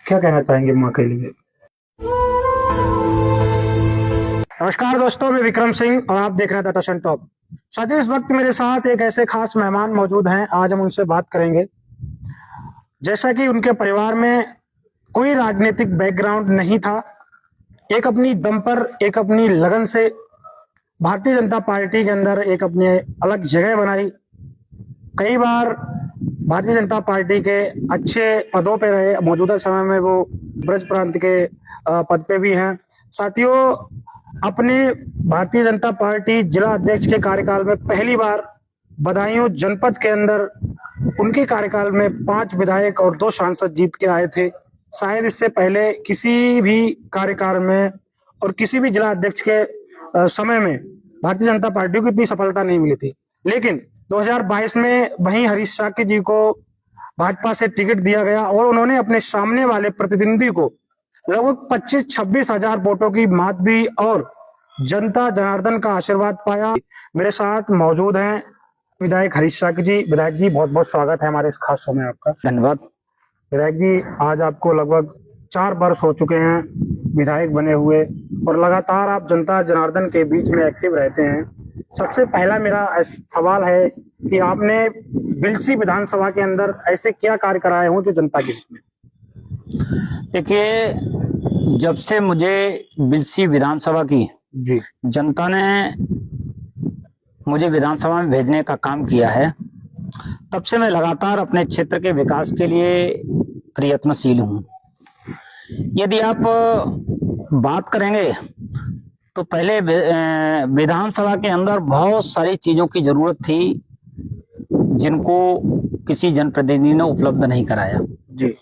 क्या कहना चाहेंगे माँ के लिए? नमस्कार दोस्तों, मैं विक्रम सिंह और आप देख रहे हैं द टशन टॉप। साथियों, इस वक्त मेरे साथ एक ऐसे खास मेहमान मौजूद हैं। आज हम उनसे बात करेंगे। जैसा कि उनके परिवार में कोई राजनीतिक बैकग्राउंड नहीं था, एक अपनी दम पर, एक अपनी लगन से भारतीय जनता पार्टी के अंदर एक अपनी अलग जगह बनाई। कई बार भारतीय जनता पार्टी के अच्छे पदों पे रहे। मौजूदा समय में वो ब्रज प्रांत के पद पे भी हैं। साथियों, अपने भारतीय जनता पार्टी जिला अध्यक्ष के कार्यकाल में पहली बार बदायूं जनपद के अंदर उनके कार्यकाल में 5 विधायक और 2 सांसद जीत के आए थे। शायद इससे पहले किसी भी कार्यकाल में और किसी भी जिला अध्यक्ष के समय में भारतीय जनता पार्टी को इतनी सफलता नहीं मिली थी। लेकिन 2022 में वहीं हरीश साकी जी को भाजपा से टिकट दिया गया और उन्होंने अपने सामने वाले प्रतिद्वंदी को लगभग 25-26 हजार वोटों की मात दी और जनता जनार्दन का आशीर्वाद पाया। मेरे साथ मौजूद हैं विधायक हरीश साकी जी। विधायक जी, बहुत बहुत स्वागत है हमारे इस खास शो में आपका। धन्यवाद। विधायक जी, आज आपको लगभग 4 वर्ष हो चुके हैं विधायक बने हुए और लगातार आप जनता जनार्दन के बीच में एक्टिव रहते हैं। सबसे पहला मेरा सवाल है कि आपने बिलसी विधानसभा के अंदर ऐसे क्या कार्य कराए हों जो जनता के हित में? देखिए, जब से मुझे बिलसी विधानसभा की जी जनता ने मुझे विधानसभा में भेजने का काम किया है, तब से मैं लगातार अपने क्षेत्र के विकास के लिए प्रयत्नशील हूँ। यदि आप बात करेंगे तो पहले विधानसभा के अंदर बहुत सारी चीजों की जरूरत थी जिनको किसी जनप्रतिनिधि ने उपलब्ध नहीं कराया। जी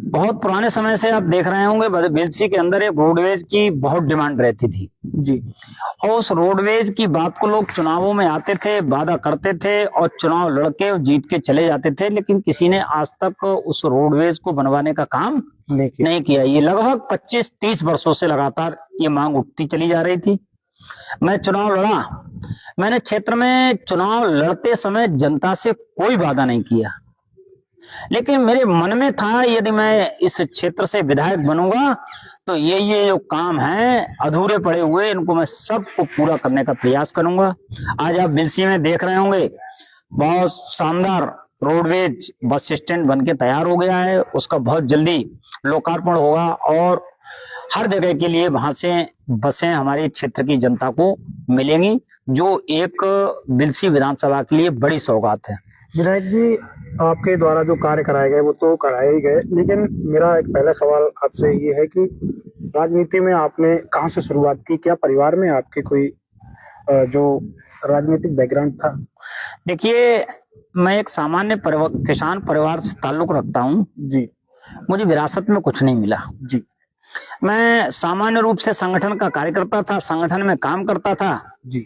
बहुत पुराने समय से आप देख रहे होंगे, बिलसी के अंदर एक रोडवेज की बहुत डिमांड रहती थी जी और उस रोडवेज की बात को लोग चुनावों में आते थे, वादा करते थे और चुनाव लड़के और जीत के चले जाते थे, लेकिन किसी ने आज तक उस रोडवेज को बनवाने का काम नहीं किया। ये लगभग 25-30 वर्षों से लगातार ये मांग उठती चली जा रही थी। मैं चुनाव लड़ा, मैंने क्षेत्र में चुनाव लड़ते समय जनता से कोई वादा नहीं किया, लेकिन मेरे मन में था यदि मैं इस क्षेत्र से विधायक बनूंगा तो ये जो काम है अधूरे पड़े हुए, इनको मैं सबको पूरा करने का प्रयास करूंगा। आज आप बिलसी में देख रहे होंगे बहुत शानदार रोडवेज बस स्टैंड बनके तैयार हो गया है। उसका बहुत जल्दी लोकार्पण होगा और हर जगह के लिए वहां से बसें हमारे क्षेत्र की जनता को मिलेंगी, जो एक बिलसी विधानसभा के लिए बड़ी सौगात है। विधायक जी, आपके द्वारा जो कार्य कराए गए वो तो कराए ही गए, लेकिन मेरा एक पहला सवाल आपसे ये है कि राजनीति में आपने कहाँ से शुरुआत की? क्या परिवार में आपके कोई जो राजनीतिक बैकग्राउंड था? देखिए, मैं एक सामान्य किसान परिवार से ताल्लुक रखता हूँ। जी मुझे विरासत में कुछ नहीं मिला। जी मैं सामान्य रूप से संगठन का कार्यकर्ता था, संगठन में काम करता था। जी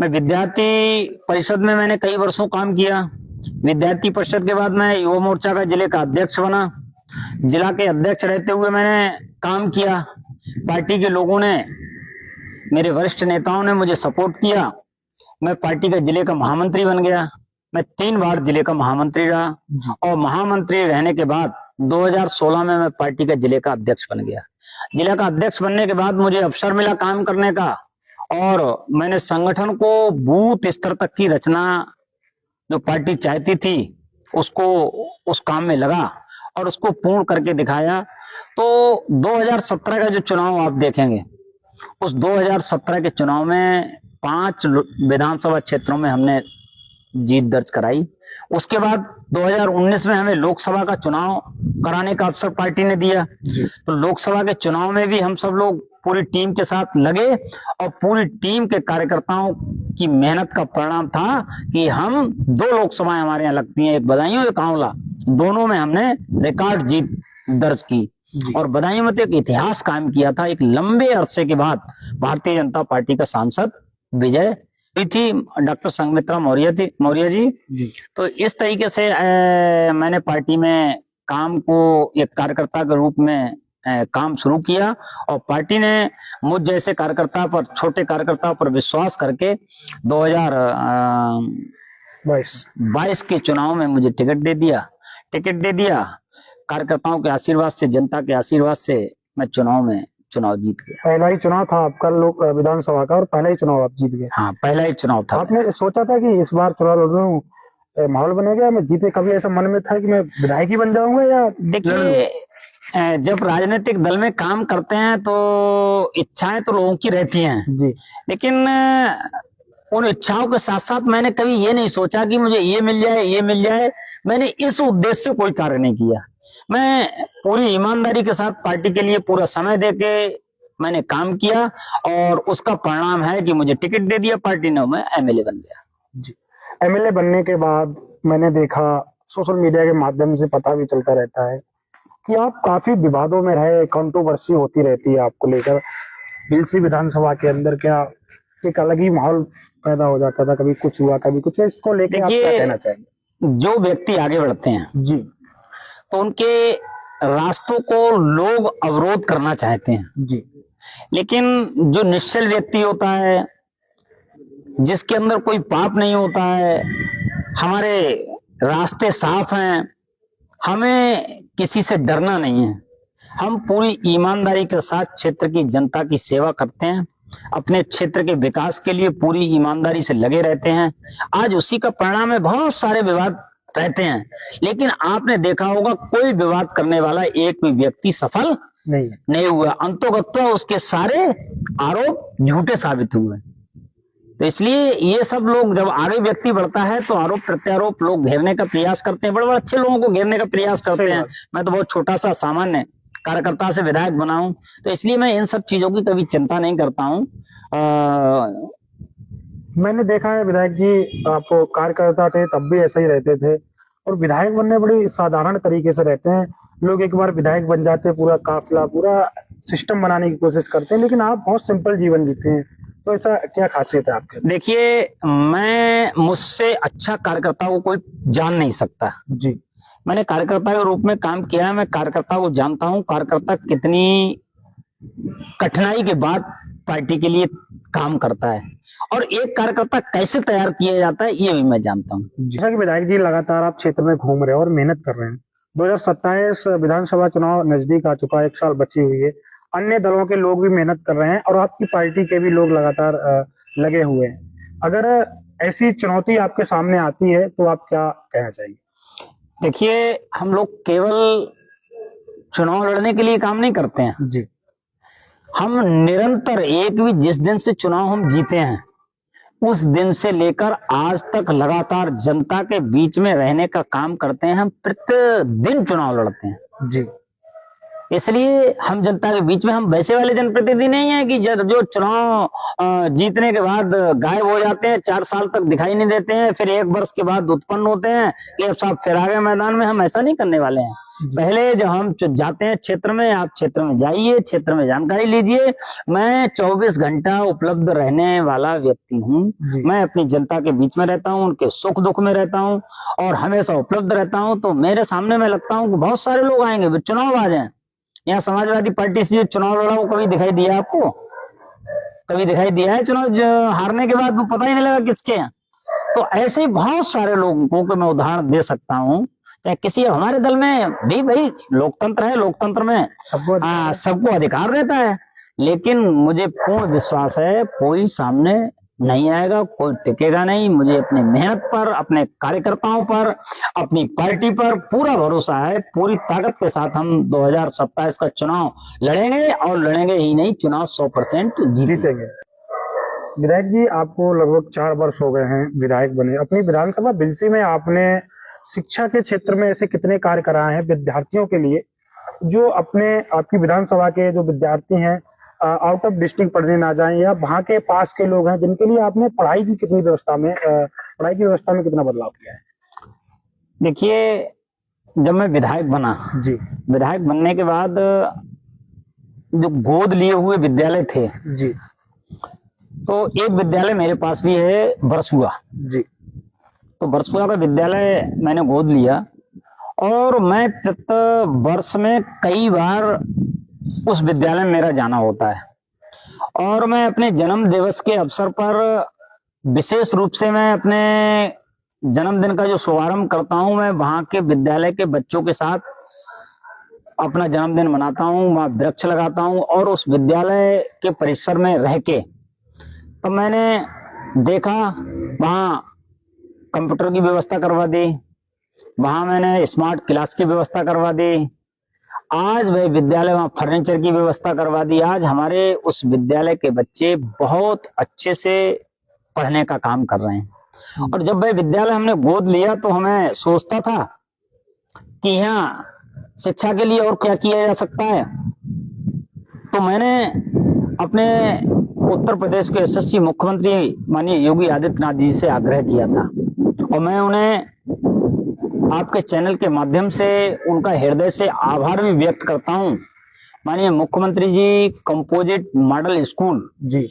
मैं विद्यार्थी परिषद में मैंने कई वर्षों काम किया। विद्यार्थी परिषद के बाद मैं युवा मोर्चा का जिले का अध्यक्ष बना। जिला के अध्यक्ष रहते हुए मैंने काम किया। पार्टी के लोगों ने, मेरे वरिष्ठ नेताओं ने मुझे सपोर्ट किया। मैं पार्टी का जिले का महामंत्री बन गया। मैं 3 बार जिले का महामंत्री रहा और महामंत्री रहने के बाद 2016 में मैं पार्टी का जिले का अध्यक्ष बन गया। जिला का अध्यक्ष बनने के बाद मुझे अवसर मिला काम करने का और मैंने संगठन को बूथ स्तर तक की रचना जो पार्टी चाहती थी उसको उस काम में लगा और उसको पूर्ण करके दिखाया। तो 2017 का जो चुनाव आप देखेंगे, उस 2017 के चुनाव में 5 विधानसभा क्षेत्रों में हमने जीत दर्ज कराई। उसके बाद 2019 में हमें लोकसभा का चुनाव कराने का अवसर पार्टी ने दिया। तो लोकसभा के चुनाव में भी हम सब लोग पूरी टीम के साथ लगे और पूरी टीम के कार्यकर्ताओं की मेहनत का परिणाम था कि हम 2 लोकसभाएं हमारे यहाँ लगती हैं, एक बदायूं एक आंवला, दोनों में हमने रिकॉर्ड जीत दर्ज की और बदायूं में तो एक इतिहास कायम किया था। एक लंबे अरसे के बाद भारतीय जनता पार्टी का सांसद विजय थी डॉक्टर संघमित्रा मौर्य जी। तो इस तरीके से मैंने पार्टी में काम को एक कार्यकर्ता के रूप में काम शुरू किया और पार्टी ने मुझ जैसे कार्यकर्ता पर, छोटे कार्यकर्ता पर विश्वास करके 2022 के चुनाव में मुझे टिकट दे दिया। कार्यकर्ताओं के आशीर्वाद से, जनता के आशीर्वाद से मैं चुनाव जीत गया। पहला ही चुनाव था आपका लोक विधानसभा का और पहला ही चुनाव आप जीत गए। हाँ, पहला ही चुनाव था। आपने सोचा था कि इस बार चुनाव लड़ रहा हूँ, माहौल बनेगा, मैं जीते, कभी ऐसा मन में था कि मैं विधायक ही बन जाऊंगा या देखिए, जब राजनीतिक दल में काम करते हैं तो इच्छाएं तो लोगों की रहती हैं जी, लेकिन उन इच्छाओं के साथ साथ मैंने कभी ये नहीं सोचा कि मुझे ये मिल जाए, ये मिल जाए। मैंने इस उद्देश्य से कोई कार्य नहीं किया। मैं पूरी ईमानदारी के साथ पार्टी के लिए पूरा समय देके मैंने काम किया और उसका परिणाम है कि मुझे टिकट दे दिया पार्टी ने, मैं एमएलए बन गया। जी। एमएलए बनने के बाद मैंने देखा, सोशल मीडिया के माध्यम से पता भी चलता रहता है कि आप काफी विवादों में रहे, कंट्रोवर्सी होती रहती है आपको लेकर। बिलसी विधानसभा के अंदर क्या एक अलग ही माहौल पैदा हो जाता था, कभी कुछ हुआ कभी कुछ। इसको लेकर आप क्या कहना चाहेंगे? जो व्यक्ति आगे बढ़ते हैं जी, तो उनके रास्तों को लोग अवरोध करना चाहते हैं, जी, लेकिन जो निश्चल व्यक्ति होता है, जिसके अंदर कोई पाप नहीं होता है, हमारे रास्ते साफ हैं, हमें किसी से डरना नहीं है। हम पूरी ईमानदारी के साथ क्षेत्र की जनता की सेवा करते हैं, अपने क्षेत्र के विकास के लिए पूरी ईमानदारी से लगे रहते हैं। आज उसी का परिणाम है, बहुत सारे विवाद रहते हैं, लेकिन आपने देखा होगा कोई विवाद करने वाला एक भी व्यक्ति सफल नहीं हुआ। अंतोगत्वा उसके सारे आरोप झूठे साबित हुए। तो इसलिए ये सब लोग, जब आगे व्यक्ति बढ़ता है तो आरोप प्रत्यारोप लोग घेरने का प्रयास करते हैं, बड़े बड़े अच्छे लोगों को घेरने का प्रयास करते हैं। मैं तो बहुत छोटा सा सामान्य कार्यकर्ता से विधायक बना हूं, तो इसलिए मैं इन सब चीजों की कभी चिंता नहीं करता हूं। मैंने देखा है विधायक जी, आप कार्यकर्ता थे तब भी ऐसा ही रहते थे और विधायक बनने बड़ी साधारण तरीके से रहते हैं। लोग एक बार विधायक बन जाते हैं, पूरा काफिला, पूरा सिस्टम बनाने की कोशिश करते हैं, लेकिन आप बहुत सिंपल जीवन जीते हैं। तो ऐसा क्या खासियत है आपके? देखिए, मैं मुझसे अच्छा कार्यकर्ता को कोई जान नहीं सकता। जी, मैंने कार्यकर्ता के रूप में काम किया है, मैं कार्यकर्ता को जानता हूं, कार्यकर्ता कितनी कठिनाई के बाद पार्टी के लिए काम करता है और एक कार्यकर्ता कैसे तैयार किया जाता है ये भी मैं जानता हूं। जैसा कि विधायक जी लगातार आप क्षेत्र में घूम रहे हैं और मेहनत कर रहे हैं, 2027 विधानसभा चुनाव नजदीक आ चुका है, 1 साल बची हुई है, अन्य दलों के लोग भी मेहनत कर रहे हैं और आपकी पार्टी के भी लोग लगातार लगे हुए हैं। अगर ऐसी चुनौती आपके सामने आती है तो आप क्या कहना चाहिए? देखिए, हम लोग केवल चुनाव लड़ने के लिए काम नहीं करते हैं जी, हम निरंतर, एक भी जिस दिन से चुनाव हम जीते हैं उस दिन से लेकर आज तक लगातार जनता के बीच में रहने का काम करते हैं। हम प्रतिदिन चुनाव लड़ते हैं। जी, इसलिए हम जनता के बीच में, हम वैसे वाले जनप्रतिनिधि नहीं है कि जो चुनाव जीतने के बाद गायब हो जाते हैं, 4 साल तक दिखाई नहीं देते हैं, फिर 1 वर्ष के बाद उत्पन्न होते हैं कि अब साहब फिर आ गए मैदान में। हम ऐसा नहीं करने वाले हैं। पहले जब हम जाते हैं क्षेत्र में, आप क्षेत्र में जाइए, क्षेत्र में जानकारी लीजिए। मैं 24 घंटा उपलब्ध रहने वाला व्यक्ति हूँ। मैं अपनी जनता के बीच में रहता हूँ, उनके सुख दुख में रहता हूँ और हमेशा उपलब्ध रहता हूँ। तो मेरे सामने मैं लगता हूँ कि बहुत सारे लोग आएंगे, चुनाव आ जाए। यहाँ समाजवादी पार्टी से चुनाव लड़ा वो कभी दिखाई दिया आपको? कभी दिखाई दिया है? चुनाव हारने के बाद वो पता ही नहीं लगा किसके हैं। तो ऐसे ही बहुत सारे लोगों को मैं उदाहरण दे सकता हूँ। चाहे किसी, हमारे दल में भी भाई लोकतंत्र है, लोकतंत्र में सबको अधिकार रहता है, लेकिन मुझे पूर्ण विश्वास है कोई सामने नहीं आएगा, कोई टिकेगा नहीं। मुझे अपनी मेहनत पर, अपने कार्यकर्ताओं पर, अपनी पार्टी पर पूरा भरोसा है। पूरी ताकत के साथ हम 2027 का चुनाव लड़ेंगे और लड़ेंगे ही नहीं, चुनाव 100% जीतेंगे। विधायक जी, आपको लगभग 4 वर्ष हो गए हैं विधायक बने। अपनी विधानसभा बिलसी में आपने शिक्षा के क्षेत्र में ऐसे कितने कार्य कराए हैं विद्यार्थियों के लिए, जो अपने आपकी विधानसभा के जो विद्यार्थी हैं आउट ऑफ डिस्ट्रिक्ट पढ़ने ना जाएं, या वहां के पास के लोग हैं जिनके लिए आपने पढ़ाई की व्यवस्था में कितना बदलाव किया है? देखिए, जब मैं विधायक बना जी, विधायक बनने के बाद जो गोद लिए हुए विद्यालय थे जी, तो एक विद्यालय मेरे पास भी है, बरसुआ जी। तो बरसुआ का विद्यालय मैंने गोद लिया और मैं प्रति वर्ष में कई बार उस विद्यालय में मेरा जाना होता है और मैं अपने जन्म दिवस के अवसर पर विशेष रूप से मैं अपने जन्मदिन का जो शुभारंभ करता हूं, मैं वहां के विद्यालय के बच्चों के साथ अपना जन्मदिन मनाता हूँ, वहाँ वृक्ष लगाता हूँ और उस विद्यालय के परिसर में रह के तो मैंने देखा वहाँ कंप्यूटर की व्यवस्था करवा दी, वहां मैंने स्मार्ट क्लास की व्यवस्था करवा दी। आज वह विद्यालय वहां फर्नीचर की व्यवस्था करवा दी। आज हमारे उस विद्यालय के बच्चे बहुत अच्छे से पढ़ने का काम कर रहे हैं। और जब वह विद्यालय हमने गोद लिया तो हमें सोचता था कि यहाँ शिक्षा के लिए और क्या किया जा सकता है। तो मैंने अपने उत्तर प्रदेश के यशस्वी मुख्यमंत्री माननीय योगी आदित्यनाथ जी से आग्रह किया था और मैं उन्हें आपके चैनल के माध्यम से उनका हृदय से आभार भी व्यक्त करता हूं। माननीय मुख्यमंत्री जी, कंपोजिट मॉडल स्कूल जी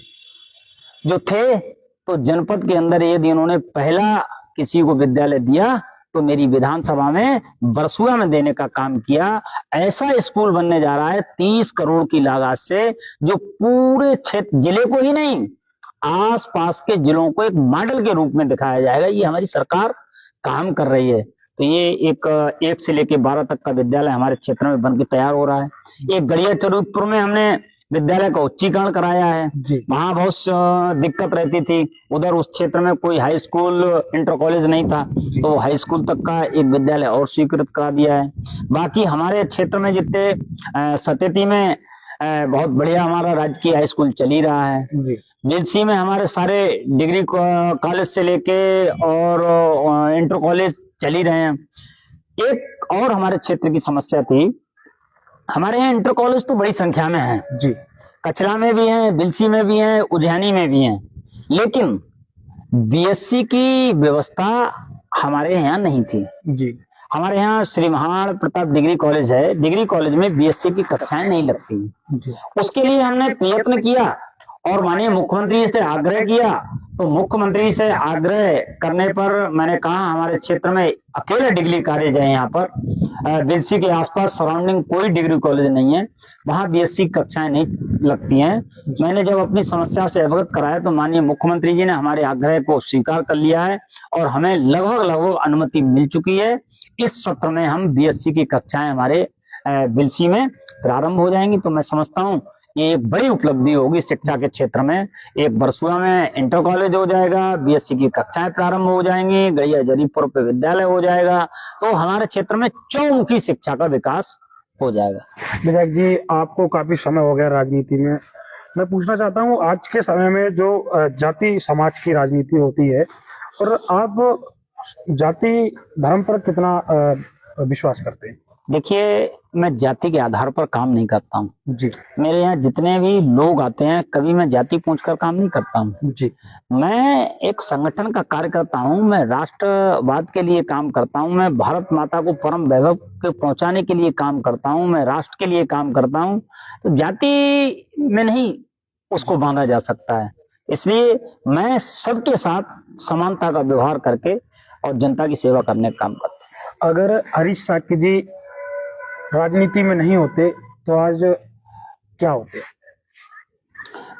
जो थे तो जनपद के अंदर यदि उन्होंने पहला किसी को विद्यालय दिया तो मेरी विधानसभा में बरसुआ में देने का काम किया। ऐसा स्कूल बनने जा रहा है 30 करोड़ की लागत से, जो पूरे क्षेत्र जिले को ही नहीं आसपास के जिलों को एक मॉडल के रूप में दिखाया जाएगा। ये हमारी सरकार काम कर रही है। तो ये एक से लेके 12 तक का विद्यालय हमारे क्षेत्र में बनके तैयार हो रहा है। एक गड़िया चरूपुर में हमने विद्यालय का उच्चीकरण कराया है। वहां बहुत दिक्कत रहती थी, उधर उस क्षेत्र में कोई हाई स्कूल इंटर कॉलेज नहीं था, तो हाई स्कूल तक का एक विद्यालय और स्वीकृत करा दिया है। बाकी हमारे क्षेत्र में जितने सतेती में बहुत बढ़िया हमारा राजकीय हाई स्कूल चल ही रहा है। बिलसी में हमारे सारे डिग्री कॉलेज से लेके और इंटर कॉलेज चल ही रहे हैं। एक और हमारे क्षेत्र की समस्या थी, हमारे यहाँ इंटर कॉलेज तो बड़ी संख्या में है जी, कचरा में भी है, बिलसी में भी है, उद्यानी में भी है, लेकिन बीएससी की व्यवस्था हमारे यहाँ नहीं थी जी। हमारे यहाँ श्री महाराणा प्रताप डिग्री कॉलेज है, डिग्री कॉलेज में बीएससी की कक्षाएं नहीं लगती जी। उसके लिए हमने प्रयत्न किया और माननीय मुख्यमंत्री से आग्रह किया, तो मुख्यमंत्री से आग्रह करने पर मैंने कहा हमारे क्षेत्र में अकेले डिग्री कॉलेज है, यहाँ पर बिलसी के आसपास सराउंडिंग कोई डिग्री कॉलेज नहीं है, वहां बीएससी कक्षाएं नहीं लगती हैं। मैंने जब अपनी समस्या से अवगत कराया तो माननीय मुख्यमंत्री जी ने हमारे आग्रह को स्वीकार कर लिया है और हमें लगभग अनुमति मिल चुकी है। इस सत्र में हम बीएससी की कक्षाएं हमारे बिलसी में प्रारंभ हो जाएंगी। तो मैं समझता हूं ये एक बड़ी उपलब्धि होगी शिक्षा के क्षेत्र में। एक बरसुआ में इंटर कॉलेज हो जाएगा, बीएससी की कक्षाएं प्रारंभ हो जाएंगी, गड़िया जरीपुर पे विद्यालय हो जाएगा, तो हमारे क्षेत्र में चौमुखी शिक्षा का विकास हो जाएगा। विधायक जी, आपको काफी समय हो गया राजनीति में, मैं पूछना चाहता हूँ आज के समय में जो जाति समाज की राजनीति होती है, और आप जाति धर्म पर कितना विश्वास करते हैं? देखिए, मैं जाति के आधार पर काम नहीं करता हूँ जी। मेरे यहाँ जितने भी लोग आते हैं कभी मैं जाति पूछकर काम नहीं करता हूँ जी। मैं एक संगठन का कार्य करता हूँ, मैं राष्ट्रवाद के लिए काम करता हूँ, मैं भारत माता को परम वैभव के पहुंचाने के लिए काम करता हूँ, मैं राष्ट्र के लिए काम करता हूँ। तो जाति में नहीं उसको बांधा जा सकता है, इसलिए मैं सबके साथ समानता का व्यवहार करके और जनता की सेवा करने का काम करता हूँ। अगर हरीश साक्य जी राजनीति में नहीं होते तो आज क्या होते?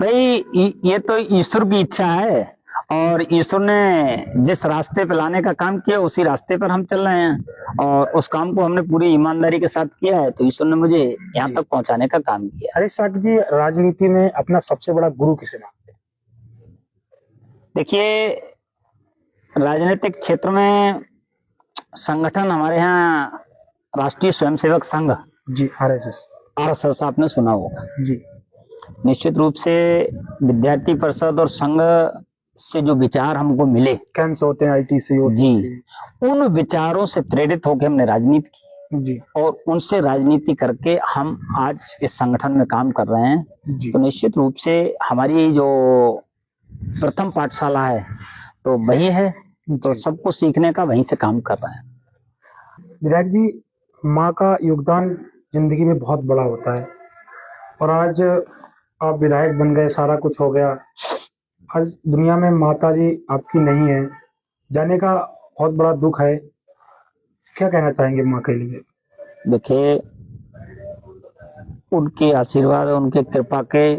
भाई ये तो ईश्वर की इच्छा है और ईश्वर ने जिस रास्ते पे लाने का काम किया उसी रास्ते पर हम चल रहे हैं और उस काम को हमने पूरी ईमानदारी के साथ किया है, तो ईश्वर ने मुझे यहाँ तक पहुंचाने का काम किया। हरीश साक्य जी राजनीति में अपना सबसे बड़ा गुरु किसे मानते हैं? देखिए, राजनीतिक क्षेत्र में संगठन हमारे यहाँ राष्ट्रीय स्वयंसेवक संघ जी, आरएसएस आपने सुना होगा जी। निश्चित रूप से विद्यार्थी परिषद और संघ से जो विचार हमको मिले, कैंप्स होते हैं आईटीसी जी, उन विचारों से प्रेरित होकर हमने राजनीति की जी, और उनसे राजनीति करके हम आज इस संगठन में काम कर रहे हैं जी। तो निश्चित रूप से हमारी जो प्रथम पाठशाला है तो वही है, तो सबको सीखने का वहीं से काम कर रहे हैं। विधायक जी, माँ का योगदान जिंदगी में बहुत बड़ा होता है और आज आप विधायक बन गए, सारा कुछ हो गया, आज दुनिया में माता जी आपकी नहीं है, जाने का बहुत बड़ा दुख है, क्या कहना चाहेंगे माँ के लिए? देखिए, उनके आशीर्वाद उनके कृपा के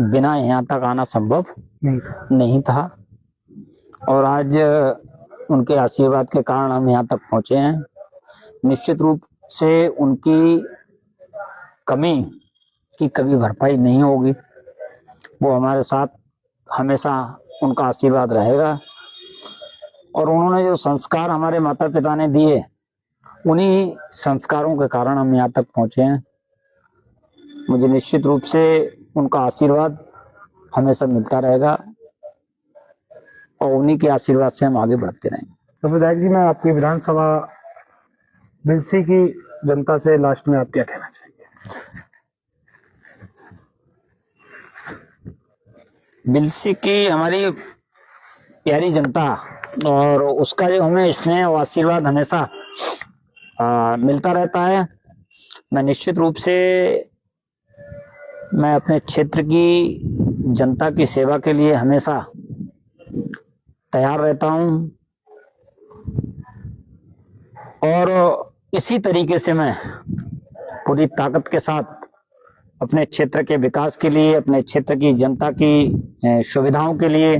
बिना यहाँ तक आना संभव नहीं था और आज उनके आशीर्वाद के कारण हम यहाँ तक पहुंचे हैं। निश्चित रूप से उनकी कमी की कभी भरपाई नहीं होगी। वो हमारे साथ हमेशा उनका आशीर्वाद रहेगा। और उन्होंने जो संस्कार हमारे माता पिता ने दिए, उन्हीं संस्कारों के कारण हम यहाँ तक पहुंचे हैं। मुझे निश्चित रूप से उनका आशीर्वाद हमेशा मिलता रहेगा और उन्हीं के आशीर्वाद से हम आगे बढ़ते रहेंगे। तो विधायक जी, मैं आपकी विधानसभा बिलसी की जनता से लास्ट में आप क्या कहना चाहेंगे? बिलसी की हमारी प्यारी जनता और उसका जो हमें स्नेह और आशीर्वाद हमेशा मिलता रहता है। मैं निश्चित रूप से मैं अपने क्षेत्र की जनता की सेवा के लिए हमेशा तैयार रहता हूं और इसी तरीके से मैं पूरी ताकत के साथ अपने क्षेत्र के विकास के लिए, अपने क्षेत्र की जनता की सुविधाओं के लिए,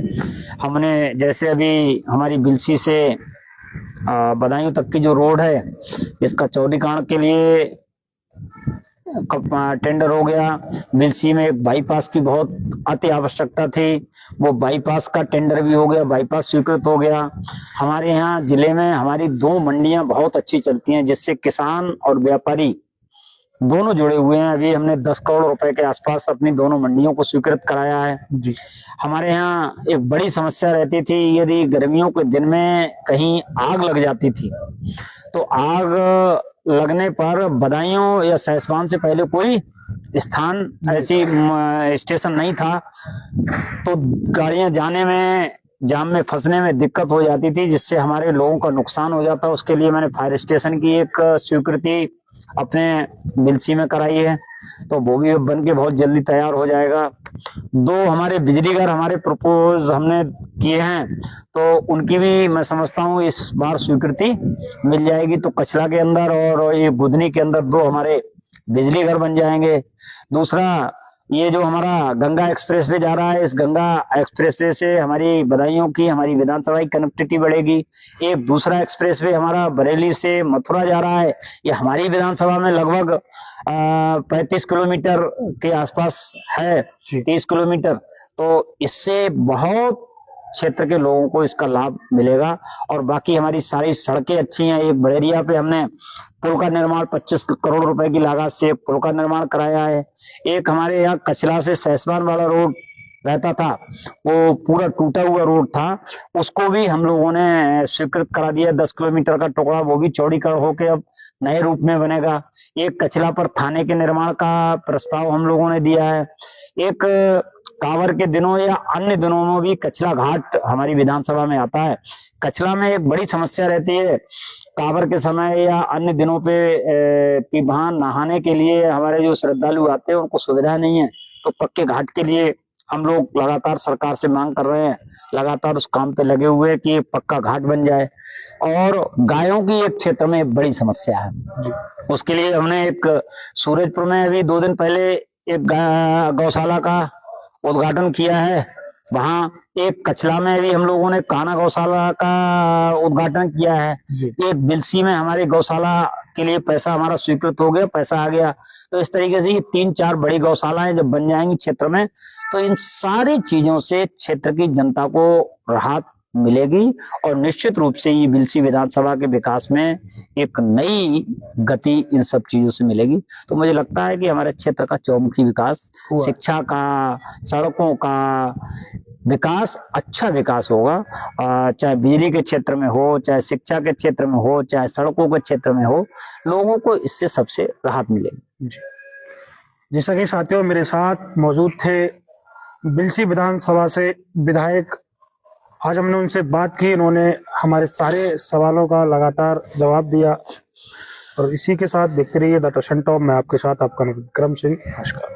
हमने जैसे अभी हमारी बिलसी से बदायूं तक की जो रोड है, इसका चौड़ीकरण के लिए टेंडर हो गया। बिलसी में एक बाईपास की बहुत अति आवश्यकता थी, वो बाईपास का टेंडर भी हो गया, बाईपास स्वीकृत हो गया। हमारे यहाँ जिले में हमारी 2 मंडियां बहुत अच्छी चलती हैं, जिससे किसान और व्यापारी दोनों जुड़े हुए हैं। अभी हमने 10 करोड़ रुपए के आसपास अपनी दोनों मंडियों को स्वीकृत कराया है जी। हमारे यहाँ एक बड़ी समस्या रहती थी, यदि गर्मियों के दिन में कहीं आग लग जाती थी तो आग लगने पर बदायूं या सैसवान से पहले कोई स्थान ऐसी स्टेशन नहीं था, तो गाड़ियां जाने में, जाम में फंसने में दिक्कत हो जाती थी, जिससे हमारे लोगों का नुकसान हो जाता। उसके लिए मैंने फायर स्टेशन की एक स्वीकृति अपने बिलसी में कराई है, तो वो भी बन के बहुत जल्दी तैयार हो जाएगा। 2 हमारे बिजली घर हमारे प्रपोज हमने किए हैं, तो उनकी भी मैं समझता हूँ इस बार स्वीकृति मिल जाएगी। तो कचला के अंदर और ये गुदनी के अंदर 2 हमारे बिजली घर बन जाएंगे। दूसरा, ये जो हमारा गंगा एक्सप्रेसवे जा रहा है, इस गंगा एक्सप्रेसवे से हमारी बदायूं की, हमारी विधानसभा की कनेक्टिविटी बढ़ेगी। एक दूसरा एक्सप्रेसवे हमारा बरेली से मथुरा जा रहा है, ये हमारी विधानसभा में लगभग 35 किलोमीटर के आसपास है, 30 किलोमीटर। तो इससे बहुत क्षेत्र के लोगों को इसका लाभ मिलेगा। और बाकी हमारी सारी सड़कें अच्छी हैं। एक बड़ेरिया पे हमने पुल का निर्माण 25 करोड़ रुपए की लागत से पुल का निर्माण कराया है। एक हमारे यहाँ कचला से सैसवान वाला रोड रहता था, वो पूरा टूटा हुआ रोड था, उसको भी हम लोगों ने स्वीकृत करा दिया। 10 किलोमीटर का टुकड़ा, वो भी चौड़ीकरण होके अब नए रूप में बनेगा। एक कचला पर थाने के निर्माण का प्रस्ताव हम लोगों ने दिया है। एक कांवर के दिनों या अन्य दिनों में भी कचला घाट हमारी विधानसभा में आता है। कचला में एक बड़ी समस्या रहती है, कांवर के समय या अन्य दिनों पे कि वहां नहाने के लिए हमारे जो श्रद्धालु आते हैं उनको सुविधा नहीं है, तो पक्के घाट के लिए हम लोग लगातार सरकार से मांग कर रहे हैं, लगातार उस काम पे लगे हुए कि पक्का घाट बन जाए। और गायों की एक क्षेत्र में बड़ी समस्या है, उसके लिए हमने एक सूरजपुर में अभी 2 दिन पहले एक गौशाला का उद्घाटन किया है। वहां एक कचला में भी हम लोगों ने कान्हा गौशाला का उद्घाटन किया है। एक बिलसी में हमारे गौशाला के लिए पैसा हमारा स्वीकृत हो गया, पैसा आ गया। तो इस तरीके से ये 3-4 बड़ी गौशालाएं जब बन जाएंगी क्षेत्र में, तो इन सारी चीजों से क्षेत्र की जनता को राहत मिलेगी और निश्चित रूप से ये बिलसी विधानसभा के विकास में एक नई गति इन सब चीजों से मिलेगी। तो मुझे लगता है कि हमारे क्षेत्र का चौमुखी विकास, शिक्षा का, सड़कों का विकास, अच्छा विकास होगा। चाहे बिजली के क्षेत्र में हो, चाहे शिक्षा के क्षेत्र में हो, चाहे सड़कों के क्षेत्र में हो, लोगों को इससे सबसे राहत मिलेगी। जैसा कि साथियों मेरे साथ मौजूद थे बिलसी विधानसभा से विधायक, आज हमने उनसे बात की, उन्होंने हमारे सारे सवालों का लगातार जवाब दिया। और इसी के साथ देखते रहिए द टशन टॉप। मैं आपके साथ आपका विक्रम सिंह। नमस्कार।